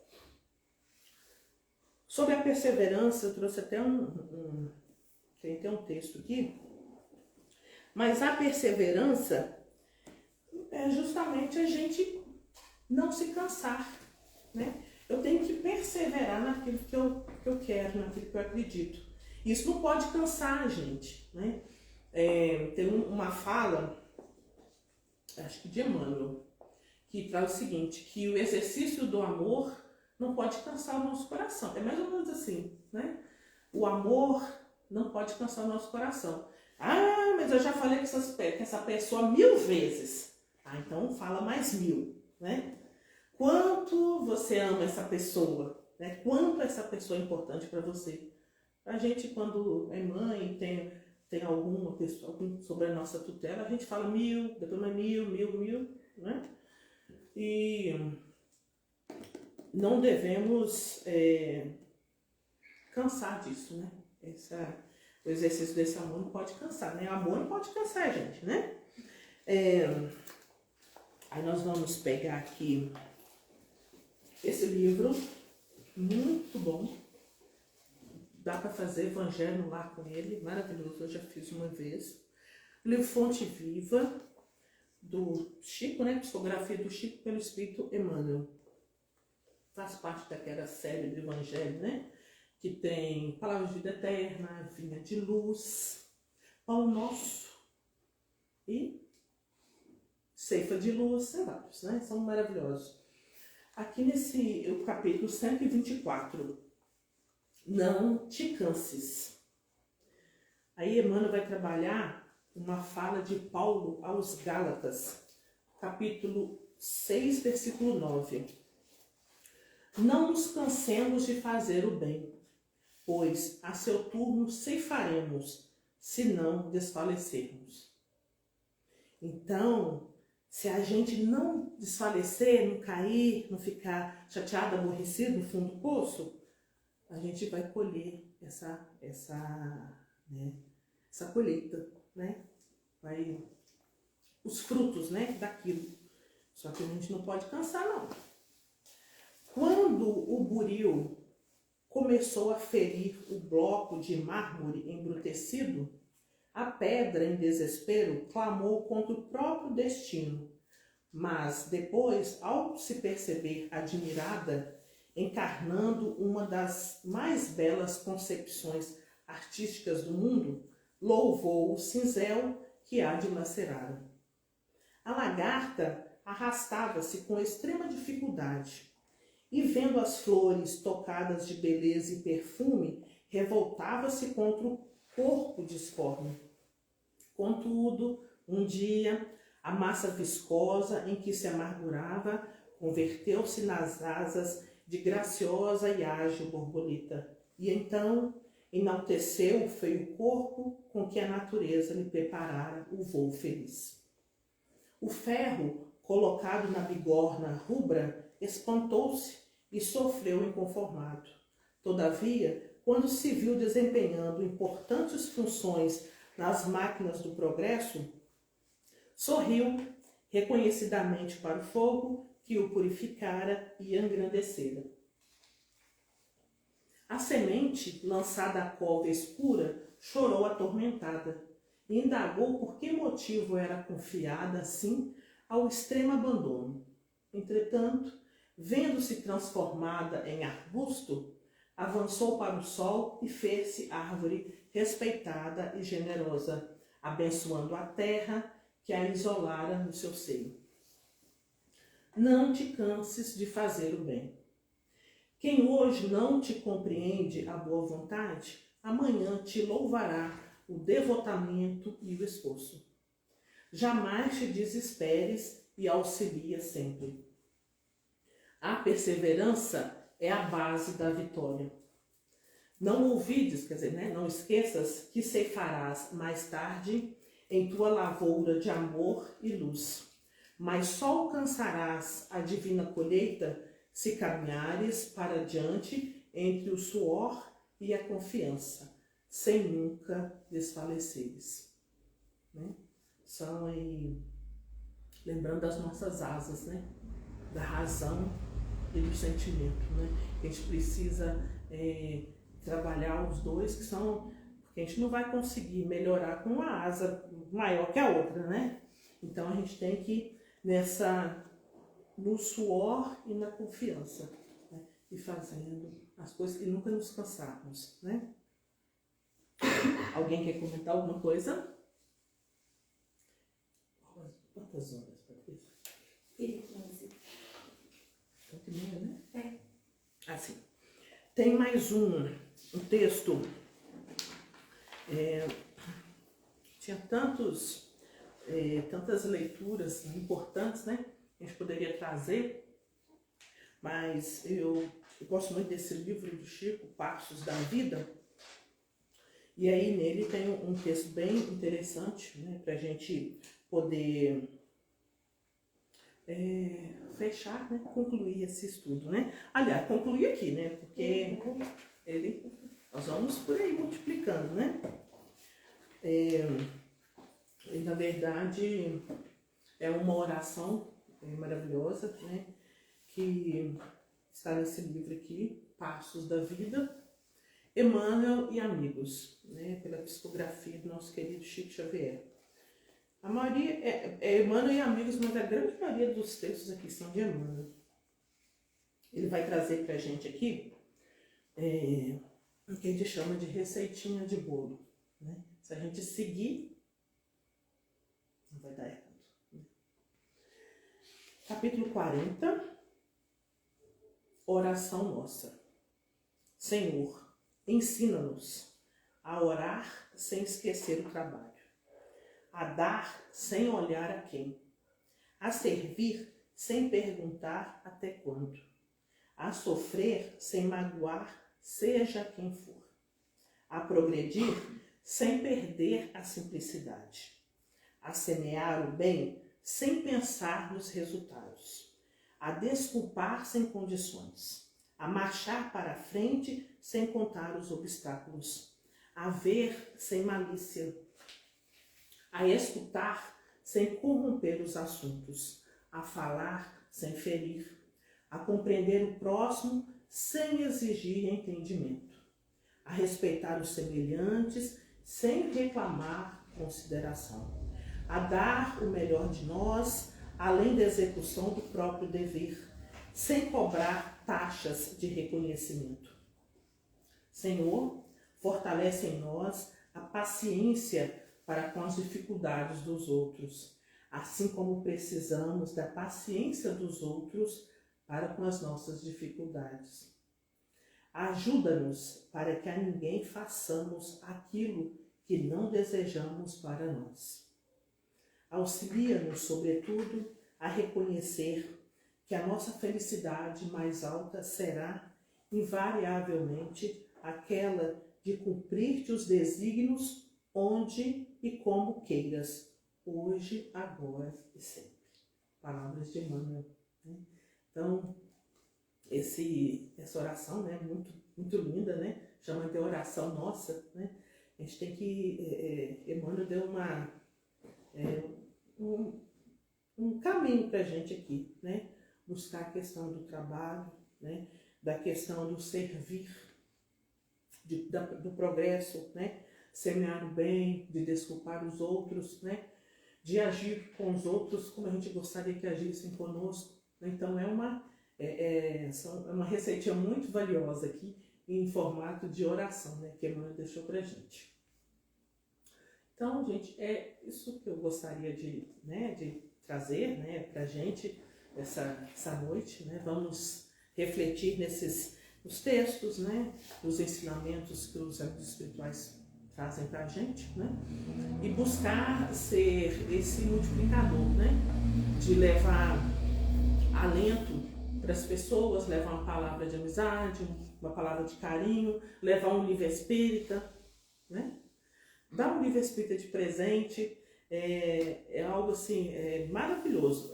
Sobre a perseverança, eu trouxe até tem até um texto aqui, mas a perseverança é justamente a gente não se cansar, né? Eu tenho que perseverar naquilo que eu quero, naquilo que eu acredito. Isso não pode cansar a gente, né? Tem uma fala, acho que de Emmanuel, que traz o seguinte, que o exercício do amor não pode cansar o nosso coração. É mais ou menos assim, né? O amor não pode cansar o nosso coração. Ah, mas eu já falei com essa pessoa 1000 vezes. Ah, então fala mais 1000, né? Quanto você ama essa pessoa, né? Quanto essa pessoa é importante para você. A gente, quando é mãe, tem alguma pessoa sobre a nossa tutela, a gente fala 1000, depois mais 1000, né? E não devemos cansar disso, né? O exercício desse amor não pode cansar, né? O amor não pode cansar a gente, né? Aí nós vamos pegar aqui esse livro, muito bom. Dá para fazer evangelho lá com ele, maravilhoso, eu já fiz uma vez. O livro Fonte Viva, do Chico, né? Psicografia do Chico pelo Espírito Emmanuel. Faz parte daquela série do evangelho, né? Que tem Palavra de Vida Eterna, Vinha de Luz, Pão Nosso e Ceifa de Luz, sei lá, né? São maravilhosos. Aqui o capítulo 124, não te canses. Aí Emmanuel vai trabalhar uma fala de Paulo aos Gálatas, capítulo 6, versículo 9. Não nos cansemos de fazer o bem, pois a seu turno ceifaremos, se não desfalecermos. Então, se a gente não desfalecer, não cair, não ficar chateado, aborrecido no fundo do poço, a gente vai colher essa colheita, né? Os frutos, né, daquilo. Só que a gente não pode cansar, não. Quando o buril começou a ferir o bloco de mármore embrutecido, a pedra, em desespero, clamou contra o próprio destino. Mas depois, ao se perceber admirada, encarnando uma das mais belas concepções artísticas do mundo, louvou o cinzel que a dilaceraram. A lagarta arrastava-se com extrema dificuldade e, vendo as flores tocadas de beleza e perfume, revoltava-se contra o corpo disforme. Contudo, um dia, a massa viscosa em que se amargurava converteu-se nas asas de graciosa e ágil borboleta, e então enalteceu o feio corpo com que a natureza lhe preparara o voo feliz. O ferro, colocado na bigorna rubra, espantou-se e sofreu inconformado. Todavia, quando se viu desempenhando importantes funções nas máquinas do progresso, sorriu reconhecidamente para o fogo que o purificara e engrandecera. A semente, lançada à cova escura, chorou atormentada e indagou por que motivo era confiada assim ao extremo abandono. Entretanto, vendo-se transformada em arbusto, avançou para o sol e fez-se árvore respeitada e generosa, abençoando a terra que a isolara no seu seio. Não te canses de fazer o bem. Quem hoje não te compreende a boa vontade, amanhã te louvará o devotamento e o esforço. Jamais te desesperes e auxilia sempre. A perseverança é a base da vitória. Não ouvides, não esqueças que ceifarás mais tarde em tua lavoura de amor e luz, mas só alcançarás a divina colheita se caminhares para diante entre o suor e a confiança, sem nunca desfaleceres. Né? São aí, lembrando das nossas asas, né? Da razão e do sentimento. Né? A gente precisa trabalhar os dois, que são... Porque a gente não vai conseguir melhorar com uma asa maior que a outra, né? Então a gente tem que no suor e na confiança, né? E fazendo as coisas e nunca nos cansarmos, né? Alguém quer comentar alguma coisa? Quantas horas, Patrícia? e 15. 8h30, né? É. Assim. Tem mais um texto. Tinha tantas leituras importantes, né? A gente poderia trazer, mas eu gosto muito desse livro do Chico, Passos da Vida. E aí nele tem um texto bem interessante, né? Para a gente poder fechar, né? Concluir esse estudo, né? Aliás, concluir aqui, né? Porque nós vamos por aí multiplicando, né? E na verdade é uma oração maravilhosa, né? Que está nesse livro aqui, Passos da Vida, Emmanuel e Amigos, né? Pela psicografia do nosso querido Chico Xavier. A maioria é Emmanuel e Amigos, mas a grande maioria dos textos aqui são de Emmanuel. Ele vai trazer pra gente aqui o que a gente chama de receitinha de bolo, né? Se a gente seguir, não vai dar errado. Capítulo 40, Oração Nossa. Senhor, ensina-nos a orar sem esquecer o trabalho, a dar sem olhar a quem, a servir sem perguntar até quando, a sofrer sem magoar seja quem for, a progredir sem perder a simplicidade, a semear o bem sem pensar nos resultados, a desculpar sem condições, a marchar para a frente sem contar os obstáculos, a ver sem malícia, a escutar sem corromper os assuntos, a falar sem ferir, a compreender o próximo sem exigir entendimento, a respeitar os semelhantes sem reclamar consideração, a dar o melhor de nós, além da execução do próprio dever, sem cobrar taxas de reconhecimento. Senhor, fortalece em nós a paciência para com as dificuldades dos outros, assim como precisamos da paciência dos outros para com as nossas dificuldades. Ajuda-nos para que a ninguém façamos aquilo que não desejamos para nós. Auxilia-nos, sobretudo, a reconhecer que a nossa felicidade mais alta será, invariavelmente, aquela de cumprir-te os desígnios onde e como queiras, hoje, agora e sempre. Palavras de Emmanuel, né? Então, essa oração, né, muito linda, né? Chama de oração nossa, né? A gente tem que... Emmanuel deu um caminho para a gente aqui, né? Buscar a questão do trabalho, né? Da questão do servir, do progresso, né? Semear o bem, de desculpar os outros, né? De agir com os outros como a gente gostaria que agissem conosco. Então é uma receitinha muito valiosa aqui em formato de oração, né? Que a Emmanuel deixou pra gente. Então, gente, é isso que eu gostaria de trazer, né, pra gente essa noite, né? Vamos refletir nos textos, né? Os ensinamentos que os amigos espirituais trazem pra gente, né? E buscar ser esse multiplicador, né? De levar alento para as pessoas, levar uma palavra de amizade, uma palavra de carinho, levar um livro espírita, né? Dar um livro espírita de presente é algo assim maravilhoso.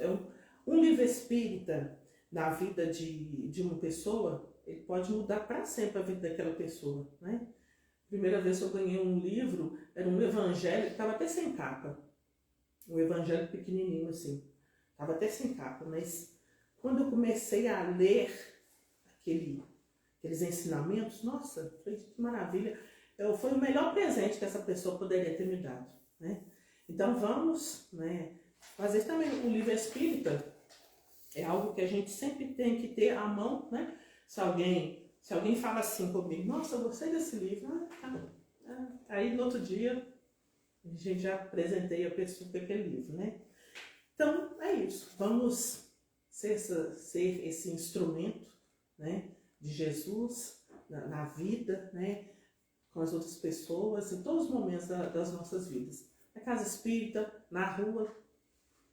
Um livro espírita na vida de uma pessoa, ele pode mudar para sempre a vida daquela pessoa, né? Primeira vez que eu ganhei um livro, era um evangelho que estava até sem capa. Um evangelho pequenininho assim. Estava até sem capa, mas quando eu comecei a ler aqueles ensinamentos, nossa, foi que maravilha. Foi o melhor presente que essa pessoa poderia ter me dado, né? Então vamos, né, fazer também o livro espírita. É algo que a gente sempre tem que ter à mão, né? Se alguém fala assim comigo, nossa, eu gostei desse livro, aí no outro dia a gente já apresentei a pessoa com aquele livro, né? Então é isso, vamos ser esse instrumento, né, de Jesus na vida, né, com as outras pessoas, em todos os momentos das nossas vidas. Na casa espírita, na rua,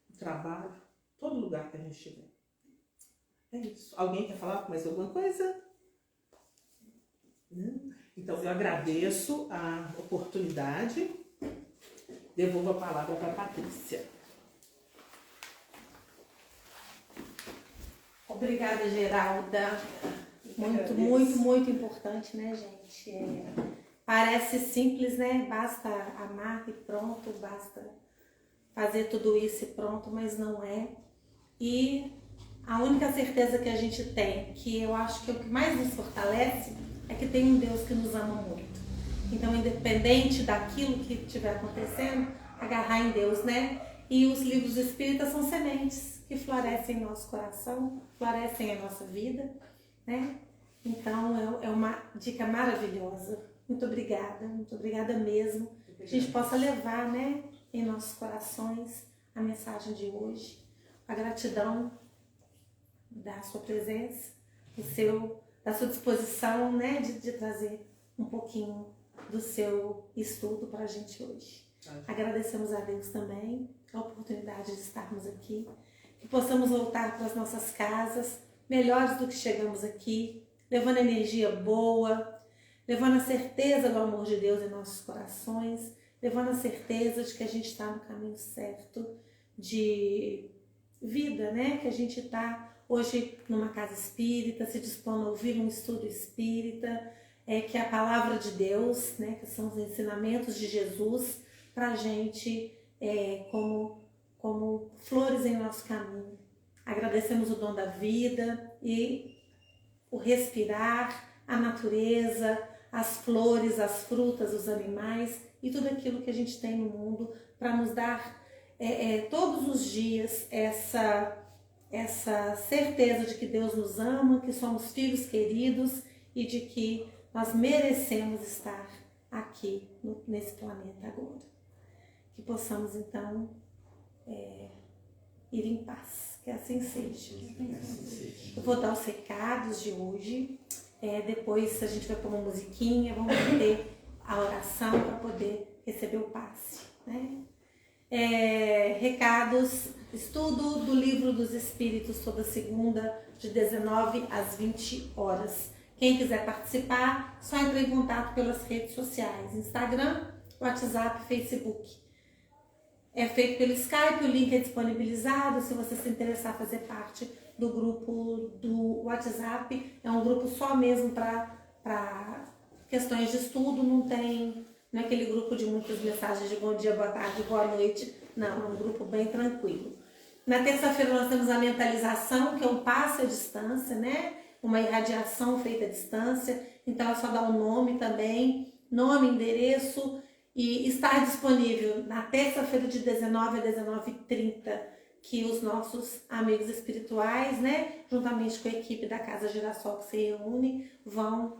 no trabalho, todo lugar que a gente estiver. É isso. Alguém quer falar mais alguma coisa? Não? Então, eu agradeço a oportunidade. Devolvo a palavra para a Patrícia. Obrigada, Geralda. Muito importante, né, gente? Parece simples, né? Basta amar e pronto, basta fazer tudo isso e pronto, mas não é. E a única certeza que a gente tem, que eu acho que é o que mais nos fortalece, é que tem um Deus que nos ama muito. Então, independente daquilo que estiver acontecendo, agarrar em Deus, né? E os livros espíritas são sementes que florescem em nosso coração, florescem em nossa vida, né? Então, é uma dica maravilhosa. Muito obrigada mesmo. Que a gente possa levar, né, em nossos corações a mensagem de hoje, a gratidão da sua presença, da sua disposição, né, de trazer um pouquinho do seu estudo para a gente hoje. Agradecemos a Deus também a oportunidade de estarmos aqui, que possamos voltar para as nossas casas melhores do que chegamos aqui, levando energia boa, levando a certeza do amor de Deus em nossos corações, levando a certeza de que a gente está no caminho certo de vida, né? Que a gente está hoje numa casa espírita, se dispondo a ouvir um estudo espírita, que é a palavra de Deus, né? Que são os ensinamentos de Jesus para a gente como flores em nosso caminho. Agradecemos o dom da vida e o respirar, a natureza, as flores, as frutas, os animais e tudo aquilo que a gente tem no mundo para nos dar todos os dias essa certeza de que Deus nos ama, que somos filhos queridos e de que nós merecemos estar aqui nesse planeta agora. Que possamos então ir em paz, que assim seja. Eu vou dar os recados de hoje, depois a gente vai pôr uma musiquinha, vamos ter a oração para poder receber o passe, né? Recados: estudo do Livro dos Espíritos toda segunda de 19 às 20 horas. Quem quiser participar, só entra em contato pelas redes sociais, Instagram, WhatsApp, Facebook. É feito pelo Skype, o link é disponibilizado. Se você se interessar em fazer parte do grupo do WhatsApp, é um grupo só mesmo para questões de estudo, não é aquele grupo de muitas mensagens de bom dia, boa tarde, boa noite, não, é um grupo bem tranquilo. Na terça-feira nós temos a mentalização, que é um passe à distância, né? Uma irradiação feita à distância, então é só dar um nome também, nome, endereço, e estar disponível na terça-feira de 19 a 19h30, que os nossos amigos espirituais, né, juntamente com a equipe da Casa Girassol que se reúne, vão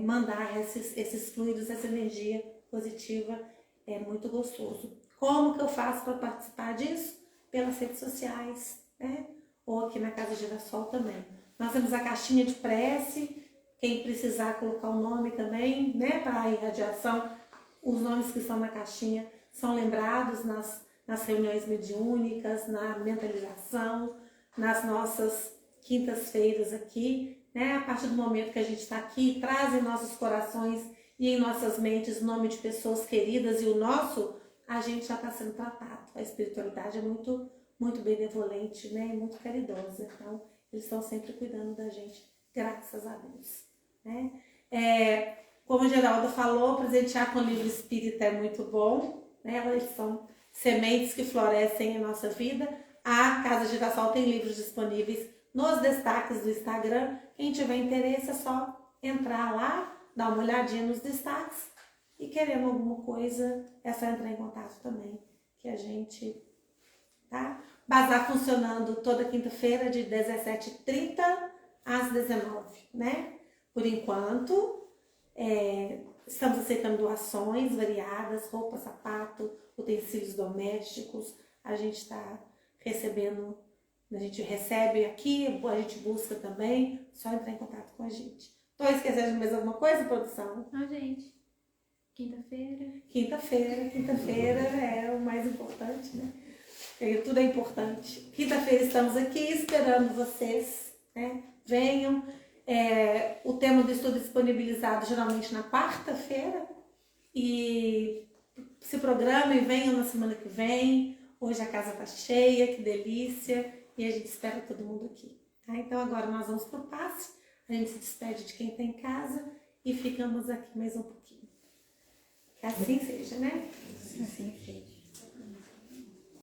mandar esses fluidos, essa energia positiva. É muito gostoso. Como que eu faço para participar disso? Pelas redes sociais, né? Ou aqui na Casa Girassol também. Nós temos a caixinha de prece, quem precisar colocar o nome também, né, para a irradiação, os nomes que estão na caixinha são lembrados nas reuniões mediúnicas, na mentalização, nas nossas quintas-feiras aqui, né? A partir do momento que a gente está aqui, traz em nossos corações e em nossas mentes o nome de pessoas queridas e o nosso, a gente já está sendo tratado. A espiritualidade é muito, muito benevolente, né? E muito caridosa. Então, eles estão sempre cuidando da gente, graças a Deus, né? Como a Geralda falou, presentear com o livro espírita é muito bom, né? Elas são sementes que florescem em nossa vida. A Casa Girassol tem livros disponíveis nos destaques do Instagram. Quem tiver interesse é só entrar lá, dar uma olhadinha nos destaques e querendo alguma coisa, é só entrar em contato também, que a gente tá? Bazar funcionando toda quinta-feira de 17h30 às 19h, né? Por enquanto, estamos aceitando doações variadas, roupa, sapato, utensílios domésticos. A gente está recebendo A gente recebe aqui, a gente busca também, só entrar em contato com a gente. Estou esquecendo de mais alguma coisa, produção? Ah, gente. Quinta-feira. Quinta-feira é o mais importante, né? Tudo é importante. Quinta-feira estamos aqui esperando vocês, né? Venham. O tema do estudo é disponibilizado geralmente na quarta-feira. E se programem, venham na semana que vem. Hoje a casa está cheia, que delícia. E a gente espera todo mundo aqui. Tá? Então agora nós vamos para o passe. A gente se despede de quem está em casa e ficamos aqui mais um pouquinho. Que assim seja, né? Assim seja.